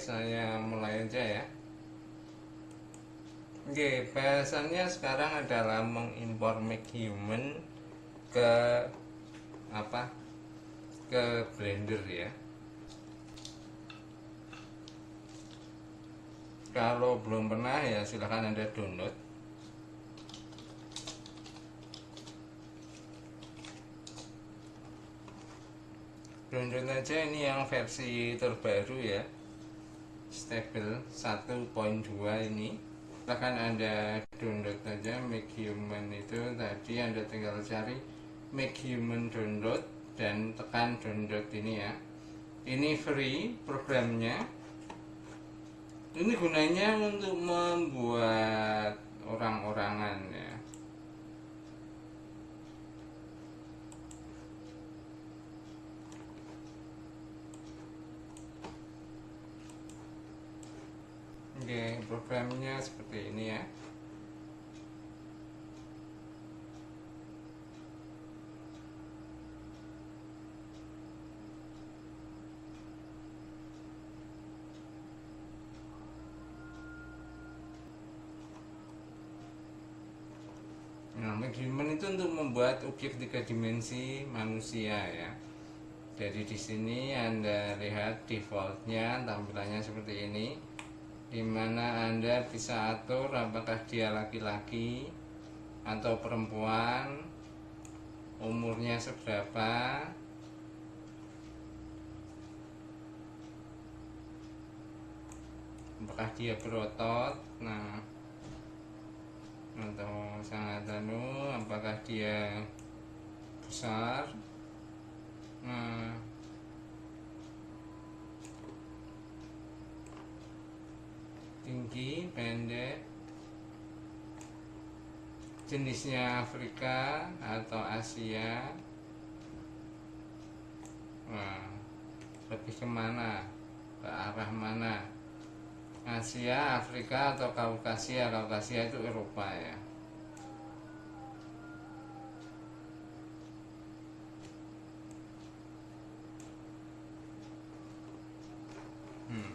saya mulai aja ya. Oke, bahasannya sekarang adalah mengimpor make human ke apa? Ke Blender ya. Kalau belum pernah ya silahkan Anda download. Download aja, ini yang versi terbaru ya, stable 1.2 ini. Silahkan Anda download aja make human itu. Tadi Anda tinggal cari make human download dan tekan download ini ya. Ini free programnya. Ini gunanya untuk membuat orang-orangan ya. Oke, programnya seperti ini ya. Nah, make human itu untuk membuat objek 3 dimensi manusia ya. Jadi di sini Anda lihat defaultnya tampilannya seperti ini, dimana Anda bisa atur apakah dia laki-laki atau perempuan, umurnya seberapa, apakah dia berotot, nah, atau sangat apakah dia besar, nah, tinggi, pendek, jenisnya Afrika atau Asia, nah, lebih kemana, ke arah mana, Asia, Afrika atau Kaukasia. Kaukasia itu Eropa ya.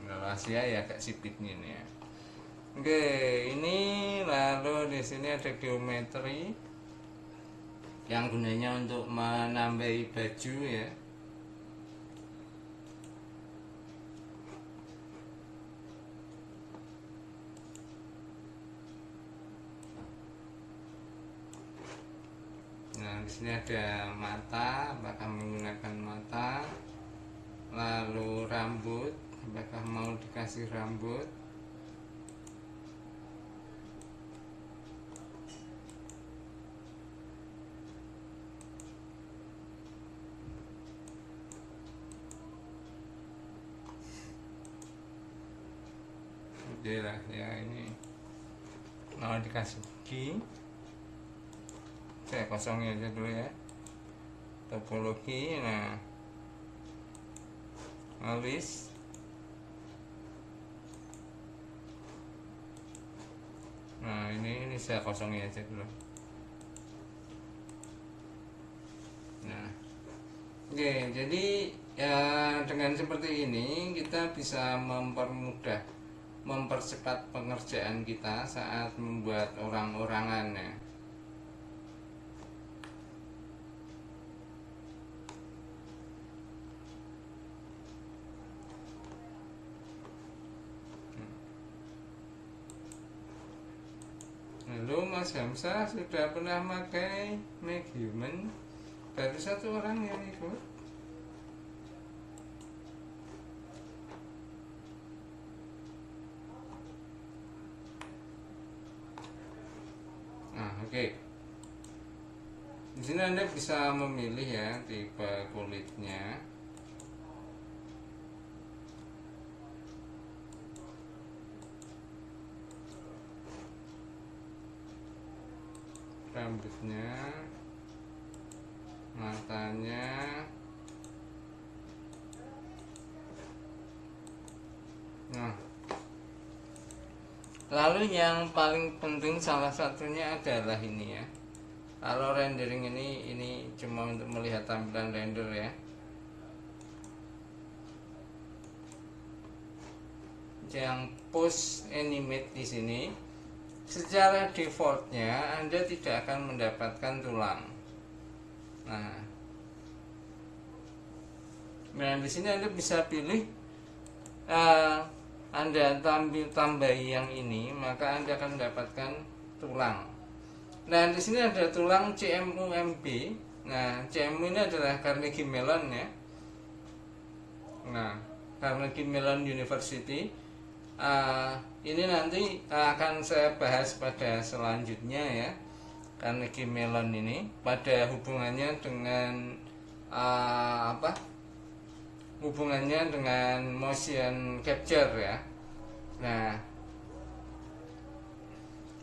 Kalau Asia ya agak sipitnya nih ya. Oke, ini lalu di sini ada geometri yang gunanya untuk menambahi baju ya. Nah, di sini ada mata, apakah menggunakan mata, lalu rambut, apakah mau dikasih rambut. Udah lah ya, ini mau dikasih gigi, saya kosongin aja dulu ya. Topologi, nah, alis, nah ini saya kosongin aja dulu. Nah, oke, jadi ya dengan seperti ini kita bisa mempercepat pengerjaan kita saat membuat orang-orangan ya. Halo Mas Hamzah, sudah pernah pakai make human? Baru satu orang yang ikut. Nah, oke. Di sini Anda bisa memilih ya tipe kulitnya. Rambutnya, matanya, nah, lalu yang paling penting salah satunya adalah ini ya. Kalau rendering ini cuma untuk melihat tampilan render ya. yang post animate di sini, secara defaultnya Anda tidak akan mendapatkan tulang. Nah, di sini Anda bisa pilih Anda tambahi yang ini, maka Anda akan mendapatkan tulang. Nah, di sini ada tulang CMU-MB. Nah, CMU ini adalah Carnegie Mellon ya. Nah, Carnegie Mellon University. Ini nanti akan saya bahas pada selanjutnya ya. Carnegie Mellon ini pada hubungannya dengan hubungannya dengan motion capture ya. Nah,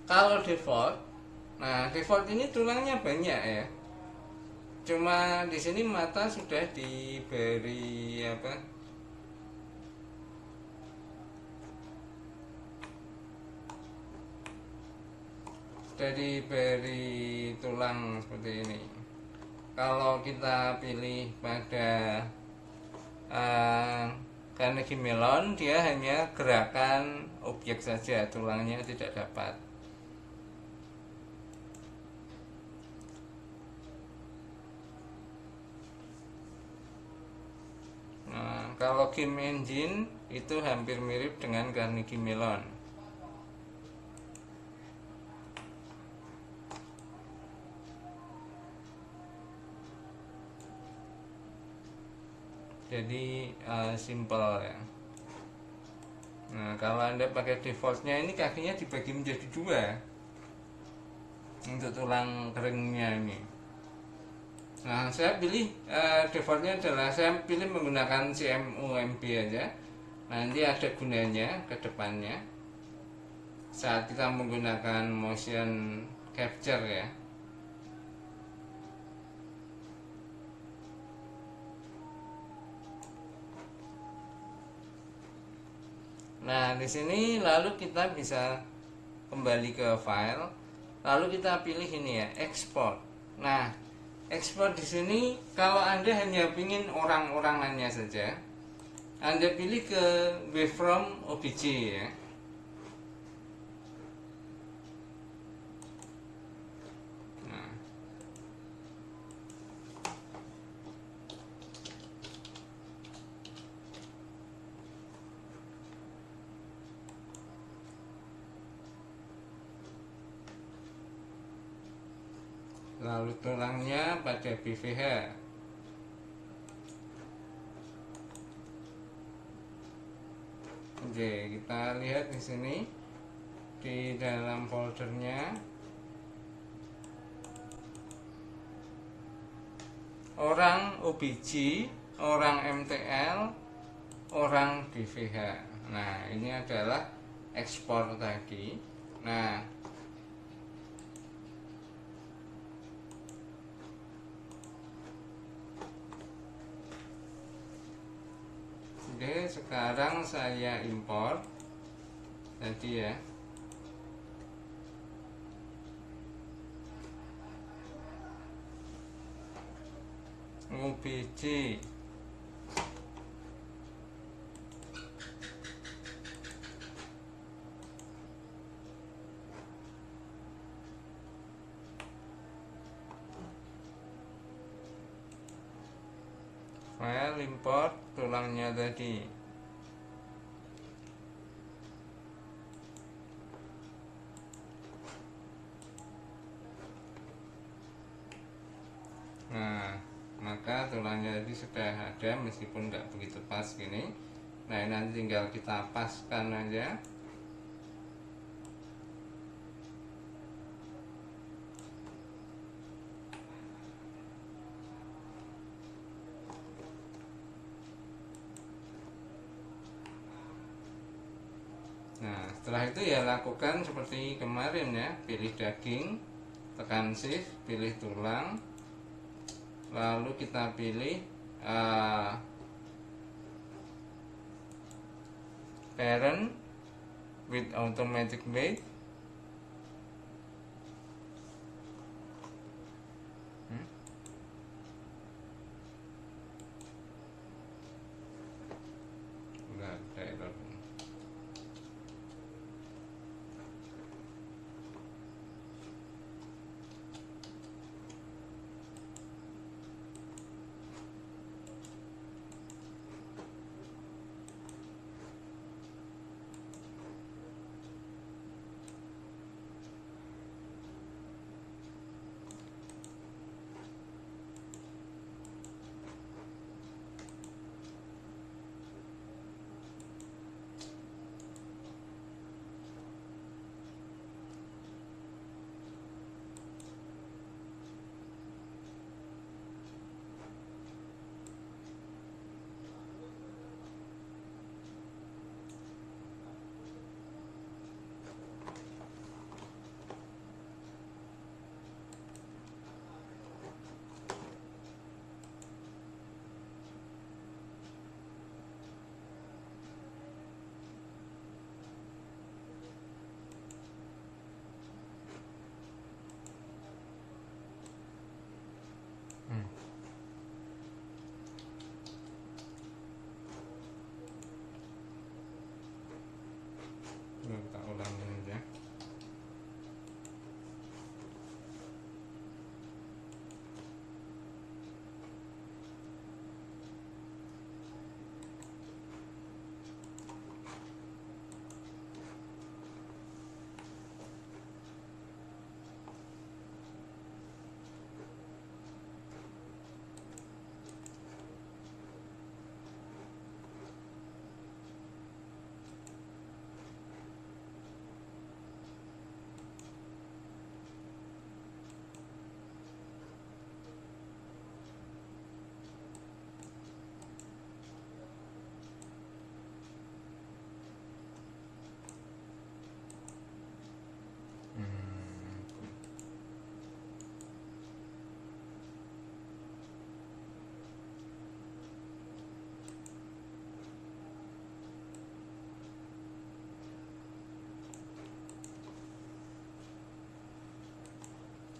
kalau default, default ini tulangnya banyak ya. Cuma di sini mata sudah diberi sudah diberi tulang seperti ini. Kalau kita pilih pada Carnegie Mellon, dia hanya gerakan objek saja, tulangnya tidak dapat. Kalau game engine itu hampir mirip dengan Carnegie Mellon. Jadi simple ya. Nah, kalau Anda pakai defaultnya ini kakinya dibagi menjadi dua untuk tulang keringnya ini. Nah, saya pilih defaultnya adalah saya pilih menggunakan CMU-MB aja. Nanti ada gunanya ke depannya saat kita menggunakan motion capture ya. Nah, di sini lalu kita bisa kembali ke file, lalu kita pilih ini ya, export. Nah, export di sini kalau Anda hanya ingin orang-orangannya saja, Anda pilih ke waveform OBJ ya. Lalu tulangnya pada BVH. Oke, kita lihat di sini di dalam foldernya orang OBJ, orang MTL, orang BVH. Nah, ini adalah ekspor tadi. Nah, oke, sekarang saya import tadi ya. OBJ file import tulangnya tadi. Nah, maka tulangnya tadi sudah ada meskipun nggak begitu pas gini. Nah, ini nanti tinggal kita paskan aja. Nah, setelah itu ya lakukan seperti kemarin ya, pilih daging, tekan shift, pilih tulang, lalu kita pilih parent with automatic weight. Enggak ada error.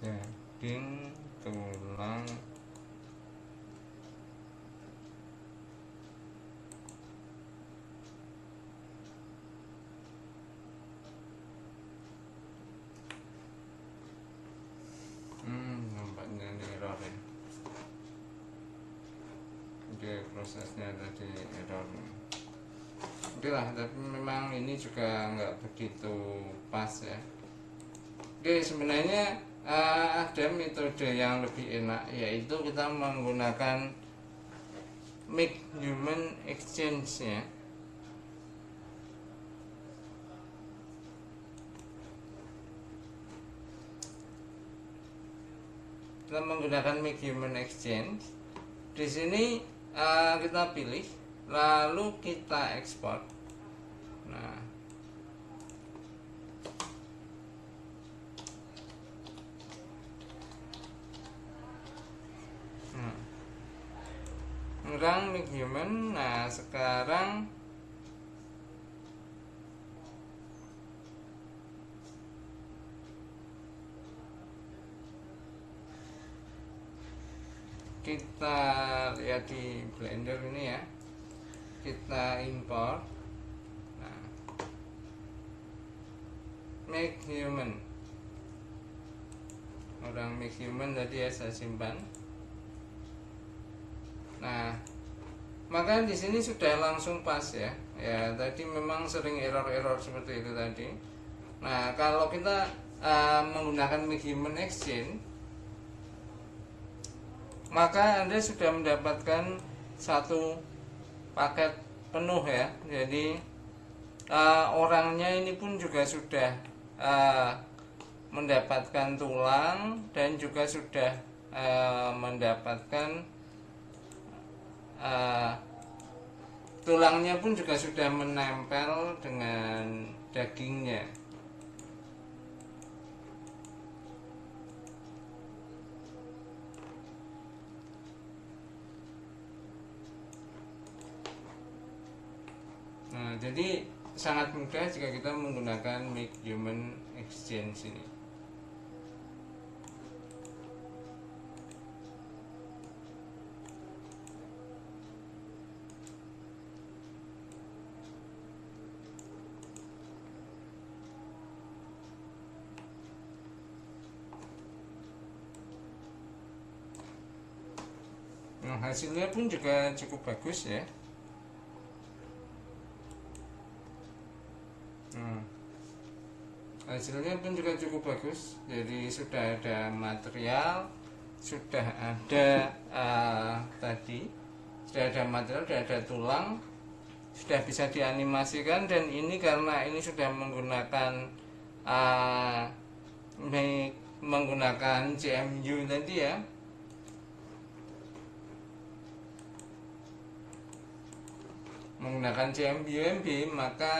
daging tulang nampaknya ini error ya. Oke, prosesnya tadi error. Oke lah, tapi memang ini juga nggak begitu pas ya. Oke, sebenarnya ada metode yang lebih enak, yaitu kita menggunakan make human exchange ya. Kita menggunakan make human exchange. Di sini kita pilih, lalu kita ekspor. Nah, orang make human. Nah, sekarang kita lihat di Blender ini ya, kita import. Nah, make human, orang make human tadi ya, saya simpan. Nah, maka di sini sudah langsung pas ya. Ya, tadi memang sering error-error seperti itu tadi. Nah, kalau kita menggunakan make human exchange, maka Anda sudah mendapatkan satu paket penuh ya. Jadi orangnya ini pun juga sudah mendapatkan tulang dan juga sudah mendapatkan tulangnya pun juga sudah menempel dengan dagingnya. Nah, jadi sangat mudah jika kita menggunakan make human exchange ini. Nah, hasilnya pun juga cukup bagus ya. Hasilnya pun juga cukup bagus. Jadi sudah ada material, sudah ada tadi sudah ada material, sudah ada tulang, sudah bisa dianimasikan. Dan ini karena ini sudah menggunakan menggunakan CMU tadi ya, menggunakan CMUMB, maka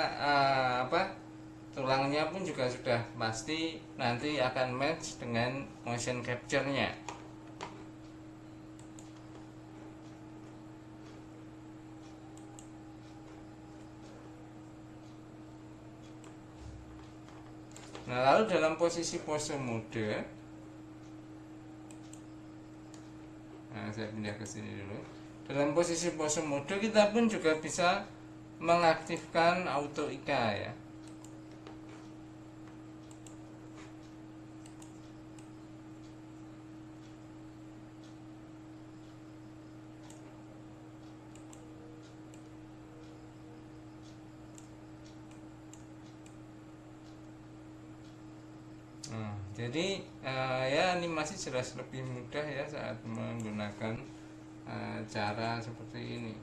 tulangnya pun juga sudah pasti nanti akan match dengan motion capture-nya. Nah, lalu dalam posisi pose mode, nah saya pindah ke sini dulu. Dalam posisi pose mode kita pun juga bisa mengaktifkan auto IK ya. Jadi ya animasi jelas lebih mudah ya saat menggunakan cara seperti ini.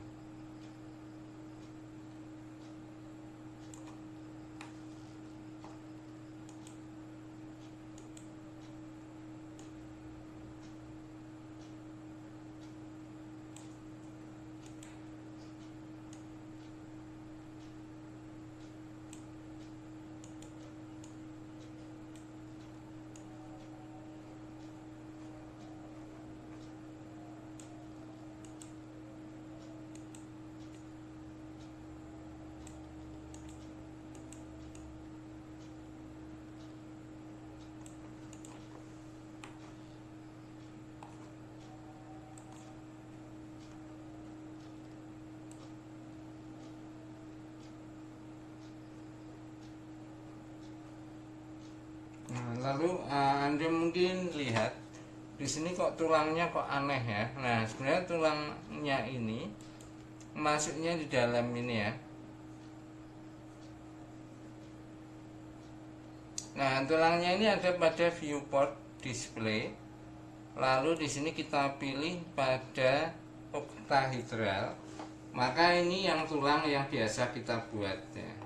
Lalu Anda mungkin lihat di sini kok tulangnya kok aneh ya. Nah, sebenarnya tulangnya ini masuknya di dalam ini ya. Nah, tulangnya ini ada pada viewport display. Lalu di sini kita pilih pada oktahedral. Maka ini yang tulang yang biasa kita buat ya.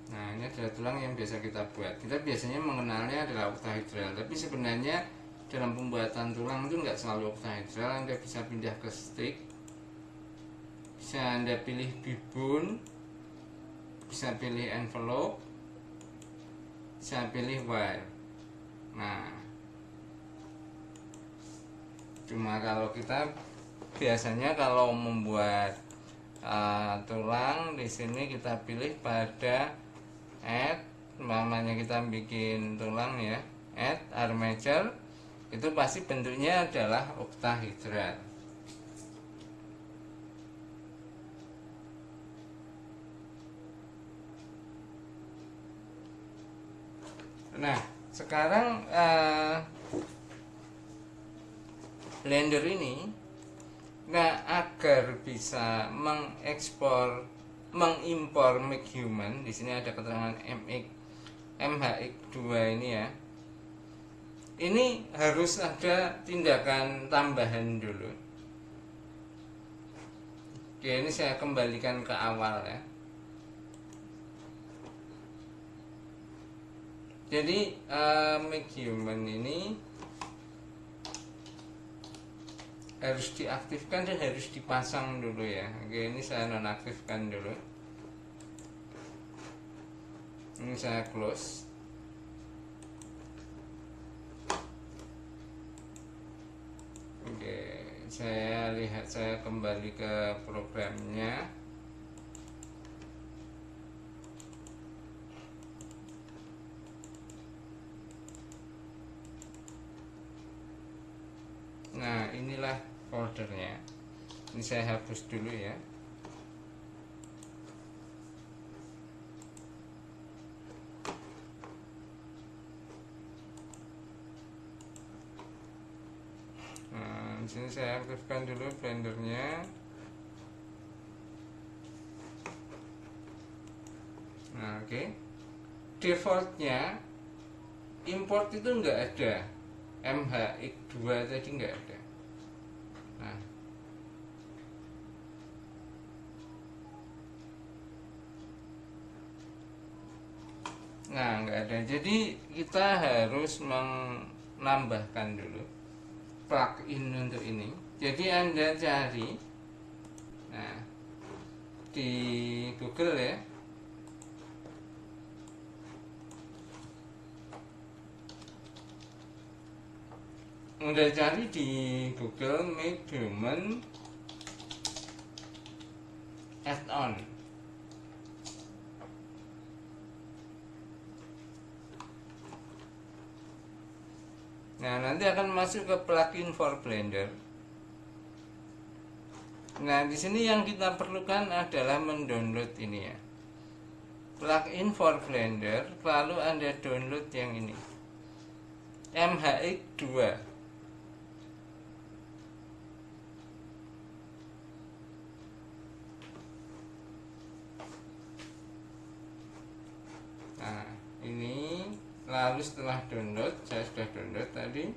Nah, ini adalah tulang yang biasa kita buat. Kita biasanya mengenalnya adalah oktahedral, tapi sebenarnya dalam pembuatan tulang itu nggak selalu oktahedral. Anda bisa pindah ke stick, bisa Anda pilih bibun, bisa pilih envelope, bisa pilih wire. Nah, cuma kalau kita biasanya kalau membuat tulang di sini kita pilih pada add, namanya kita bikin tulang ya, add armature, itu pasti bentuknya adalah oktahedral. Nah, sekarang Blender ini, nah, agar bisa mengimpor Make Human, di sini ada keterangan MHX2 ini ya. Ini harus ada tindakan tambahan dulu. Oke, ini saya kembalikan ke awal ya. Jadi Make Human ini harus diaktifkan dan harus dipasang dulu ya. Oke, ini saya nonaktifkan dulu. Ini saya close. Oke, saya lihat, saya kembali ke programnya. Nah, inilah foldernya. Ini saya hapus dulu ya. Nah, di sini saya aktifkan dulu Blendernya. Nah, oke. Defaultnya import itu enggak ada. MHX2 tadi enggak ada. Nah, enggak ada. Jadi kita harus menambahkan dulu plugin untuk ini. Jadi Anda cari, nah, di Google ya. Udah cari di Google Make Human add-on. Nah, nanti akan masuk ke plugin for Blender. Nah, di sini yang kita perlukan adalah mendownload ini ya. Plugin for Blender, lalu Anda download yang ini. MHX2. Nah, ini lalu setelah download, saya sudah download tadi.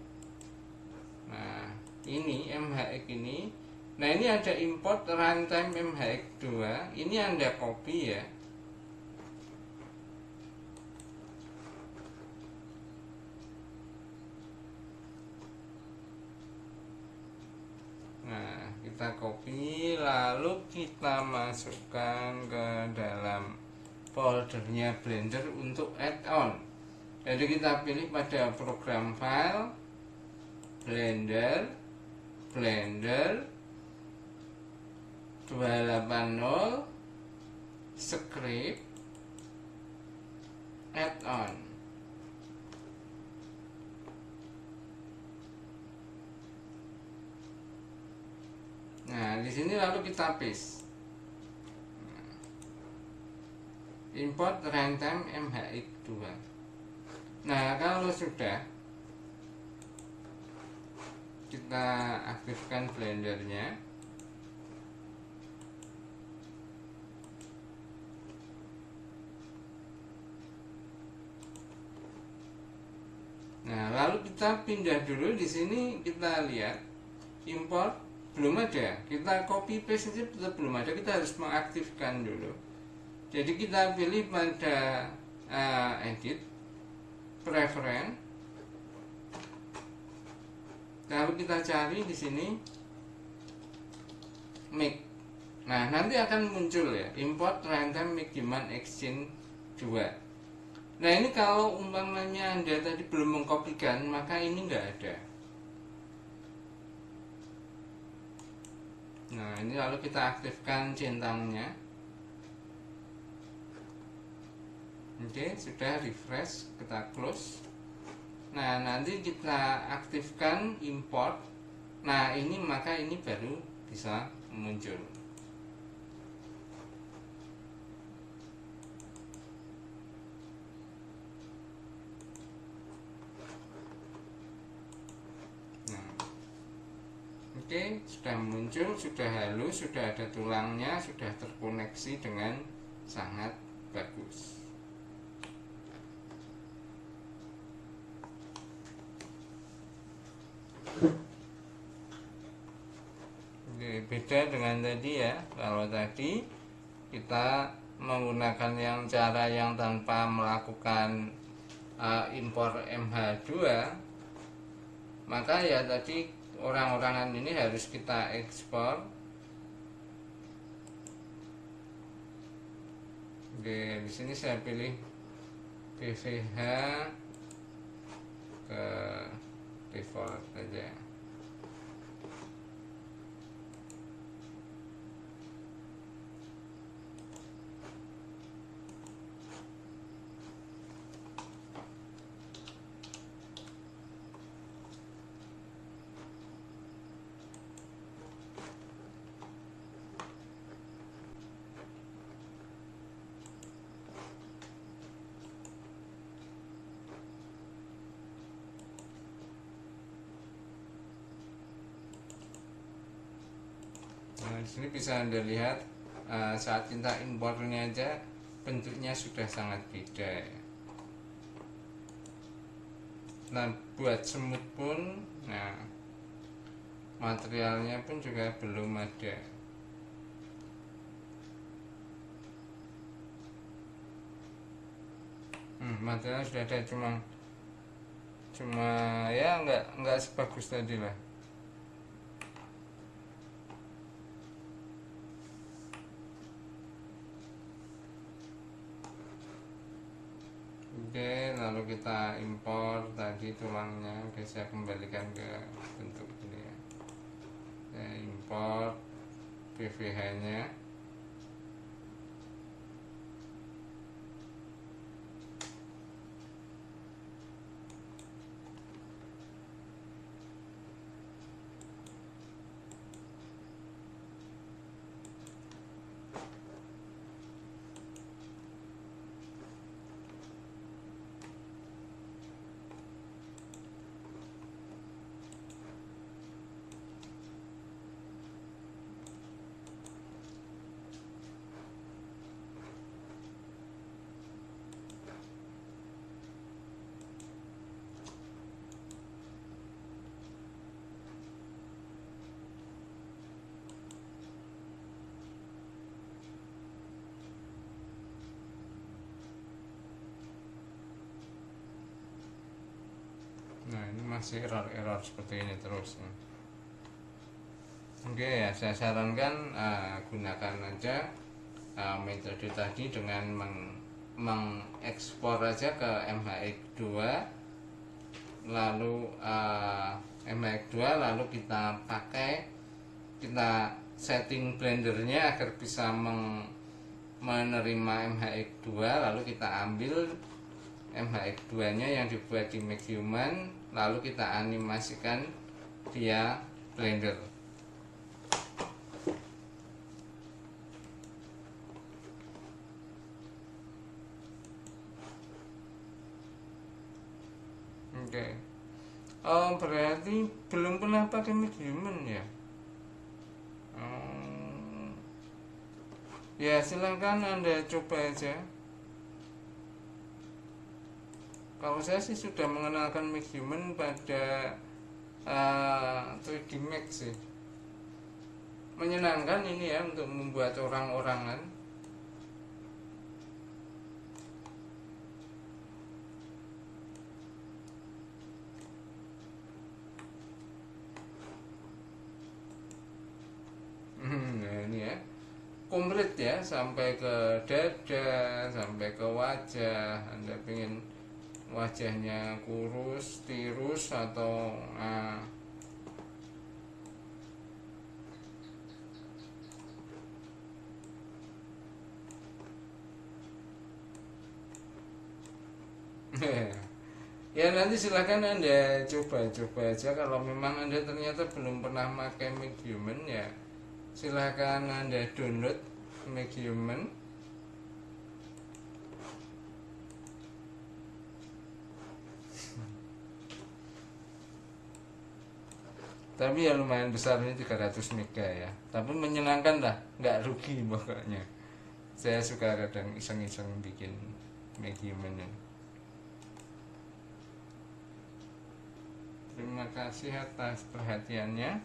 Nah, ini MHX ini. Nah, ini ada import runtime MHX2. Ini Anda copy ya. Nah, kita copy lalu kita masukkan ke dalam foldernya Blender untuk add-on. Jadi kita pilih pada program file, Blender 280 script add-on. Nah, di sini lalu kita paste. Import runtime MHX2. Nah, kalau sudah, kita aktifkan blendernya. Nah, lalu kita pindah dulu. Di sini kita lihat import belum ada, kita copy paste saja tetap belum ada, kita harus mengaktifkan dulu. Jadi kita pilih pada edit, preference, lalu kita cari di sini make. Nah, nanti akan muncul ya, import runtime make demand exchange 2. Nah, ini kalau umpamanya Anda tadi belum mengkopikan, maka ini nggak ada. Nah, ini lalu kita aktifkan centangnya. Oke, sudah refresh, kita close. Nah, nanti kita aktifkan import. Nah, ini maka ini baru bisa muncul. Oke, sudah muncul, sudah halus, sudah ada tulangnya, sudah terkoneksi dengan sangat bagus. Oke, beda dengan tadi ya. Kalau tadi kita menggunakan yang cara yang tanpa melakukan impor MH2, maka ya tadi orang-orangan ini harus kita ekspor. Oke, di sini saya pilih PVH ke default saja. Nah, di sini bisa Anda lihat saat kita impornya aja bentuknya sudah sangat beda. Nah, buat semut pun, nah materialnya pun juga belum ada. Materialnya sudah ada, cuma ya nggak sebagus tadi lah. Oke, lalu kita impor tadi tulangnya. Oke, saya kembalikan ke bentuk ini ya. Saya import PVH nya. Nah, ini masih error seperti ini terus. Oke ya, saya sarankan gunakan aja metode tadi dengan mengekspor aja ke MHX2, lalu MHX2 lalu kita setting blendernya agar bisa menerima MHX2, lalu kita ambil MHX2 nya yang dibuat di Make Human, lalu kita animasikan via Blender. Oh, berarti belum pernah pakai MacHuman ya? Oh, ya silahkan Anda coba aja. Kalau saya sih sudah mengenalkan MacHuman pada 3D Max sih. Menyenangkan ini ya untuk membuat orang-orangan. Nah ini ya, komplit ya, sampai ke dada, sampai ke wajah. Anda pengen wajahnya kurus, tirus, atau ya nanti silahkan Anda coba-coba aja. Kalau memang Anda ternyata belum pernah pakai MacHuman ya, silahkan Anda download MacHuman. Tapi ya lumayan besar, ini 300 mega ya. Tapi menyenangkan lah, nggak rugi pokoknya. Saya suka kadang iseng-iseng bikin MacHuman ini. Terima kasih atas perhatiannya.